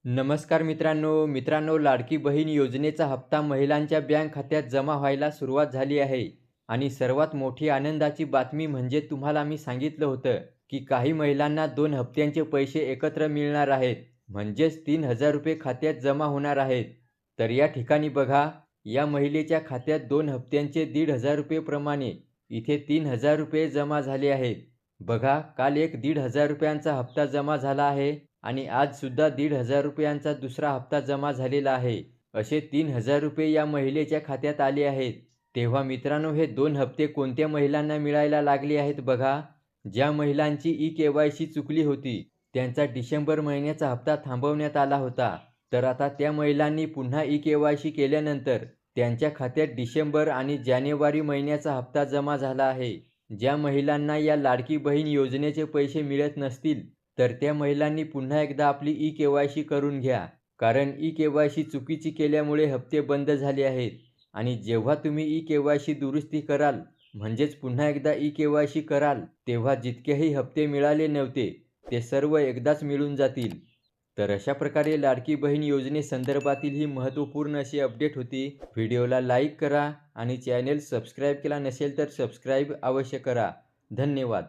नमस्कार मित्रांनो लाडकी बहीण योजनेचा हप्ता महिलांच्या बँक खात्यात जमा व्हायला सुरुवात झाली आहे आणि सर्वात मोठी आनंदाची बातमी म्हणजे तुम्हाला मी सांगितलं होतं की काही महिलांना 2 हप्त्यांचे पैसे एकत्र मिळणार आहेत, म्हणजेच 3,000 रुपये खात्यात जमा होणार आहेत. तर या ठिकाणी बघा, या महिलेच्या खात्यात 2 हप्त्यांचे 1,500 रुपये प्रमाणे इथे 3,000 रुपये जमा झाले आहेत. बघा, काल एक 1,500 रुपयांचा हप्ता जमा झाला आहे आणि आज सुद्धा 1,500 रुपयांचा दुसरा हप्ता जमा झालेला आहे. असे 3,000 रुपये या महिलेच्या खात्यात आले आहेत. तेव्हा मित्रांनो, हे 2 हप्ते कोणत्या महिलांना मिळायला लागले आहेत बघा. ज्या महिलांची ई-के-वाय-सी चुकली होती, त्यांचा डिसेंबर महिन्याचा हप्ता थांबवण्यात आला होता. तर आता त्या महिलांनी पुन्हा ई-के-वाय-सी केल्यानंतर त्यांच्या खात्यात डिसेंबर आणि जानेवारी महिन्याचा हप्ता जमा झाला आहे. ज्या महिलांना या लाडकी बहीण योजनेचे पैसे मिळत नसतील, तर त्या महिलांनी पुन्हा एकदा आपली ई-के-वाय-सी करून घ्या. कारण ई-के-वाय-सी चुकीची केल्यामुळे हप्ते बंद झाले आहेत आणि जेव्हा तुम्ही ई-के-वाय-सी दुरुस्ती कराल, म्हणजेच पुन्हा एकदा ई-के-वाय-सी कराल, तेव्हा जितकेही हप्ते मिळाले नव्हते, ते सर्व एकदाच मिळून जातील. तर अशा प्रकारे लाडकी बहीण योजनेसंदर्भातील ही महत्त्वपूर्ण अशी अपडेट होती. व्हिडिओला लाईक करा आणि चॅनेल सबस्क्राईब केला नसेल तर सबस्क्राईब अवश्य करा. धन्यवाद.